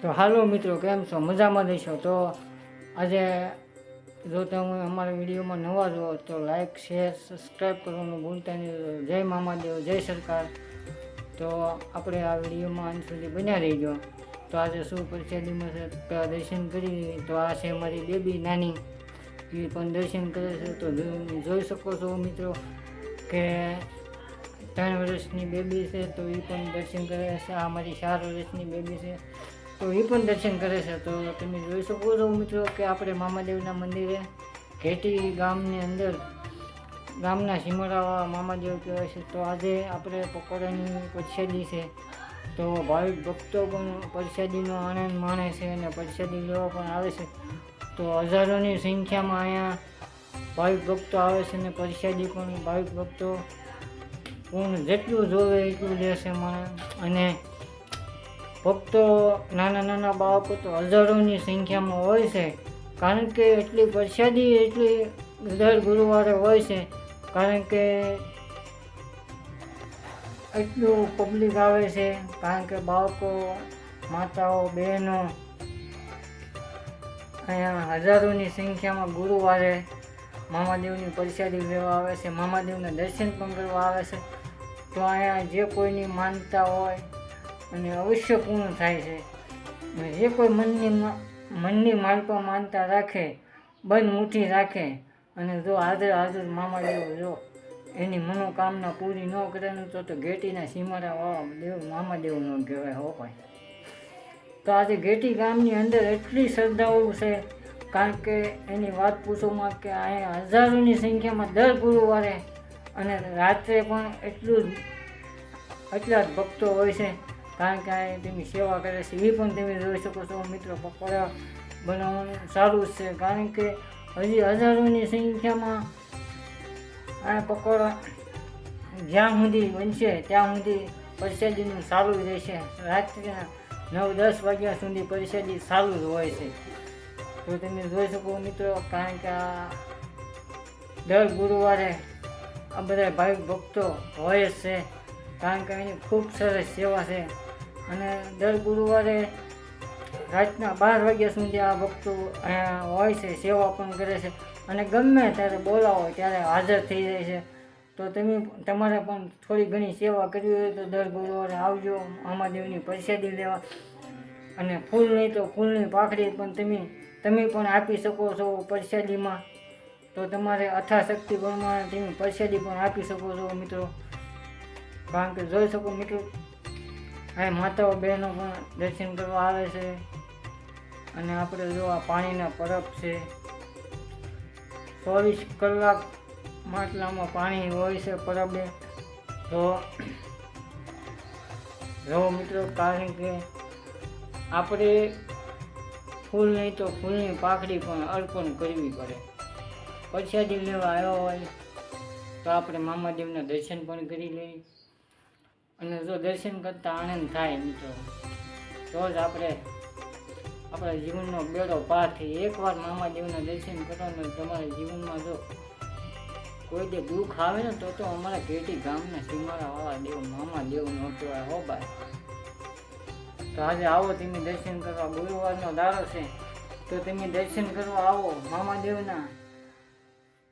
તો હાલો મિત્રો, કેમ છો? મજામાં રહેશો? તો આજે જો તમે અમારા વિડીયોમાં નવા જુઓ તો લાઈક, શેર, સબસ્ક્રાઈબ કરવાનું ભૂલતા નહીં. જય મામાદેવ, જય સરકાર. તો આપણે આ વિડીયોમાં અંત સુધી બન્યા રહીજો. તો આજે શું પ્રસાદીમાં છે દર્શન કરી. તો આ છે મારી બેબી નાની, એ પણ દર્શન કરે છે. તો જોઈ શકો છો મિત્રો કે 3 વર્ષની બેબી છે, તો એ પણ દર્શન કરે છે. આ મારી 4 વર્ષની બેબી છે, તો એ પણ દર્શન કરે છે. તો તમે જોઈ શકો છો મિત્રો કે આપણે મામાદેવના મંદિરે ઘેટી ગામની અંદર ગામના સીમરાવા મામાદેવ કહેવાય છે. તો આજે આપણે પકોડાની પ્રસાદી છે, તો ભાવિક ભક્તો પણ પ્રસાદીનો આનંદ માણે છે અને પ્રસાદી લેવા પણ આવે છે. તો હજારોની સંખ્યામાં અહીંયા ભાવિક ભક્તો આવે છે અને પ્રસાદી પણ ભાવિક ભક્તો પૂર્ણ જેટલું જોવે એટલું લેશે અને ભક્તો નાના નાના બાળકો તો હજારોની સંખ્યામાં હોય છે, કારણ કે એટલી પ્રસાદી એટલી દર ગુરુવારે હોય છે, કારણ કે એટલું પબ્લિક આવે છે. કારણ કે બાળકો, માતાઓ, બહેનો અહીંયા હજારોની સંખ્યામાં ગુરુવારે મામાદેવની પ્રસાદી લેવા આવે છે, મામાદેવના દર્શન પણ કરવા આવે છે. તો અહીંયા જે કોઈની માનતા હોય અને અવશ્ય પૂર્ણ થાય છે. જે કોઈ મનની માલપા માનતા રાખે, બંધ મુઠ્ઠી રાખે અને જો હાજર મામાદેવ જો એની મનોકામના પૂરી ન કરે તો ઘેટીના સીમાડા વાળા દેવ મામાદેવ ન કહેવાય હો ભાઈ. તો આજે ઘેટી ગામની અંદર એટલી શ્રદ્ધાળુ છે, કારણ કે એની વાત પૂછોમાં કે અહીંયા હજારોની સંખ્યામાં દર ગુરુવારે અને રાત્રે પણ એટલા જ ભક્તો હોય છે, કારણ કે અહીં તેની સેવા કરે છે. એ પણ તમે જોઈ શકો છો મિત્રો. પકોડા બનાવવાનું સારું જ છે, કારણ કે હજી હજારોની સંખ્યામાં આ પકોડા જ્યાં સુધી બનશે ત્યાં સુધી પ્રસાદીનું ચાલુ જ રહેશે. રાત્રિના 9-10 વાગ્યા સુધી પ્રસાદી ચાલુ જ હોય છે. તો તમે જોઈ શકો મિત્રો, કારણ કે આ દર ગુરુવારે આ બધા ભાવિક ભક્તો હોય જ છે, કારણ કે એની ખૂબ સરસ સેવા છે. અને દર ગુરુવારે રાતના 12 વાગ્યા સુધી આ ભક્તો અહીંયા હોય છે, સેવા પણ કરે છે અને ગમે ત્યારે બોલાવો ત્યારે હાજર થઈ જાય છે. તો તમારે પણ થોડી ઘણી સેવા કરવી હોય તો દર ગુરુવારે આવજો મામાદેવની પ્રસાદી લેવા. અને ફૂલ નહીં તો ફૂલની પાખડી પણ તમે પણ આપી શકો છો પ્રસાદીમાં. તો તમારે અથાશક્તિ પ્રમાણે તમે પ્રસાદી પણ આપી શકો છો મિત્રો. કારણ કે જોઈ શકો મિત્રો, અહીં માતાઓ બહેનો પણ દર્શન કરવા આવે છે. અને આપણે જો આ પાણીના પરબ છે, 24 કલાક માટલામાં પાણી હોય છે પરબે. તો જો મિત્રો, કારણ કે આપણે ફૂલ નહીં તો ફૂલની પાખડી પણ અર્પણ કરવી પડે. પ્રસાદી લેવા આવ્યો હોય તો આપણે મામાદેવના દર્શન પણ કરી લઈએ. અને જો દર્શન કરતાં આનંદ થાય મિત્રો, તો જ આપણા જીવનનો બેડો પાર થઈ. એકવાર મામાદેવના દર્શન કરવાનું તમારા જીવનમાં જો કોઈ દે દુઃખ આવે ને તો અમારા ઘેટી ગામના સીમાડાવાળા દેવ મામાદેવ ન કહેવાય હો ભાઈ. તો આજે આવો તમે દર્શન કરવા. ગુરુવારનો દાડો છે, તો તમે દર્શન કરવા આવો મામાદેવના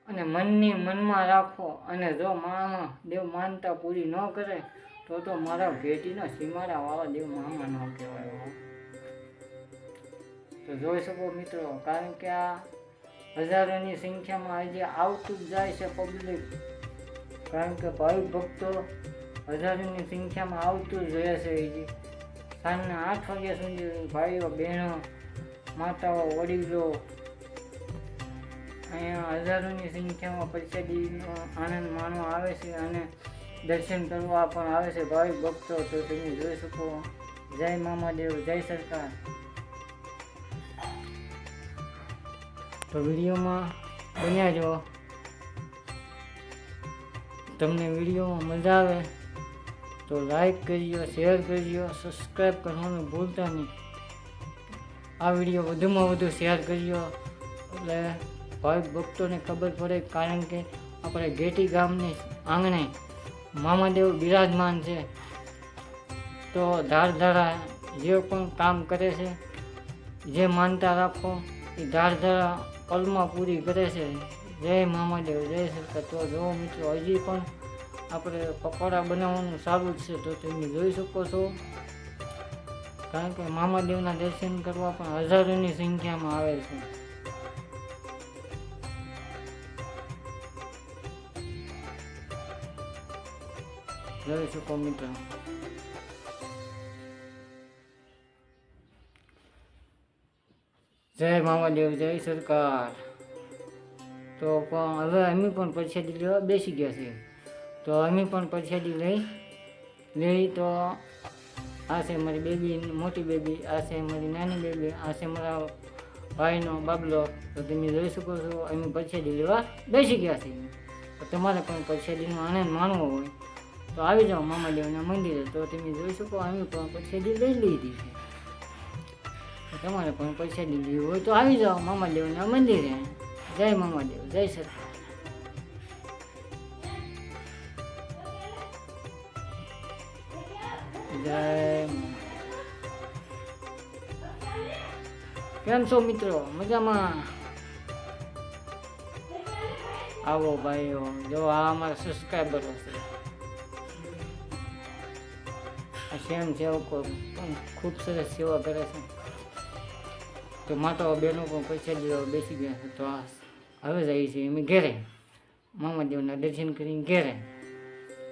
અને મનમાં રાખો. અને જો મામાદેવ માનતા પૂરી ન કરે તો મારા ઘેટીના સીમાડાવાળા દેવ મામા ન કહેવાય. તો જોઈ શકો મિત્રો, કારણ કે આ હજારોની સંખ્યામાં આજે આવતું જ જાય છે પબ્લિક, કારણ કે ભાવિક ભક્તો હજારોની સંખ્યામાં આવતું જ રહે છે. હજી સાંજના 8 વાગ્યા સુધી ભાઈઓ, બહેનો, માતાઓ, વડીલો અહીંયા હજારોની સંખ્યામાં પ્રસાદીનો આનંદ માણવા આવે છે અને દર્શન કરવા પણ આવે છે ભાવિક ભક્તો. તો તમે જોઈ શકો. જય મામાદેવ, જય સરકાર. તો વિડીયોમાં બન્યા જો. તમને વિડીયોમાં મજા આવે તો લાઈક કરજો, શેર કરજો, સબસ્ક્રાઈબ કરવાનું ભૂલતા નહીં. આ વિડીયો વધુમાં વધુ શેર કરજો એટલે ભાવિક ભક્તોને ખબર પડે, કારણ કે આપણે ઘેટી ગામની આંગણે મામાદેવ બિરાજમાન છે. તો ધારધારા જે પણ કામ કરે છે, જે માનતા રાખો એ ધારધારા પલમાં પૂરી કરે છે. જય મામાદેવ, જય સરકાર. તો જો મિત્રો હજી પણ આપણે પકોડા બનાવવાનું સારું જ છે, તો તમે જોઈ શકો છો. કારણ કે મામાદેવના દર્શન કરવા પણ હજારોની સંખ્યામાં આવે છે. જોઈ શકો મિત્રો. જય મામાદેવ, જય સરકાર. તો પણ હવે અમે પણ પ્રસાદી લેવા બેસી ગયા છીએ. તો અમે પણ પ્રસાદી લઈ તો આ છે મારી બેબી, મોટી બેબી, આ છે મારી નાની બેબી, આ છે મારા ભાઈનો બાબલો. તો તમે જોઈ શકો છો અમે પ્રસાદી લેવા બેસી ગયા છીએ. તો તમારે પણ પ્રસાદીનો આનંદ માણવો હોય તો આવી જાઓ મામાદેવના મંદિરે. તો તમે જોઈ શકો અમે પણ પ્રસાદી લઈ લીધી છે. તમારે પણ પ્રસાદી લેવી હોય તો આવી જાઓ મામાદેવના મંદિરે. જય મામાદેવ, જય સરકાર. જય. કેમ છો મિત્રો? મજામાં? આવો ભાઈઓ, જો આ અમારા સબસ્ક્રાઈબરો છે. આ સેમ સેવકો પણ ખૂબ સરસ સેવા કરે છે. તો માતાઓ બહેનો પણ પૈસા દેવા બેસી ગયા છે. તો હવે જઈએ છીએ અમે ઘેરે, મામાદેવના દર્શન કરીને ઘેરે.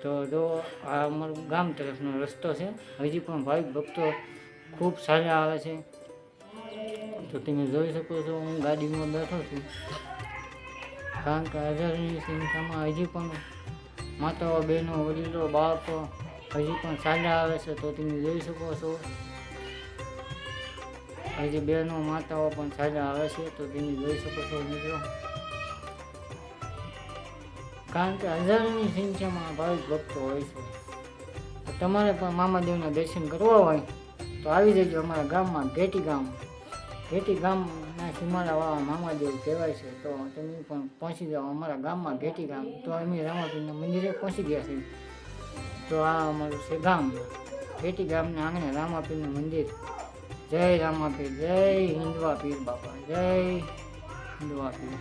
તો જો આ અમારું ગામ તરફનો રસ્તો છે. હજી પણ ભાવિક ભક્તો ખૂબ સારા આવે છે. તો તમે જોઈ શકો છો હું ગાડીમાં બેઠો છું. કારણ કે હજારોની સંખ્યામાં હજી પણ માતાઓ બહેનો વડીલો બાળકો હજી પણ સારા આવે છે. તો તમે જોઈ શકો છો હજી બહેનો માતાઓ પણ સારા આવે છે. તો તમે જોઈ શકો છો મિત્રો. કારણ કે હજારોની સંખ્યામાં ભાવિક ભક્તો હોય છે. તો તમારે પણ મામાદેવના દર્શન કરવા હોય તો આવી જજો અમારા ગામમાં. ઘેટી ગામના સીમાડાવાળા મામાદેવ કહેવાય છે. તો તમે પણ પહોંચી જાઓ અમારા ગામમાં ઘેટી ગામ. તો અમે રામાપીરના મંદિરે પહોંચી ગયા છીએ. તો આ અમારું છે ગામ, ઘેટી ગામના આંગણે રામાપીરનું મંદિર. જય રામાપીર, જય હિન્દવા પીર બાપા, જય હિન્દવા પીર.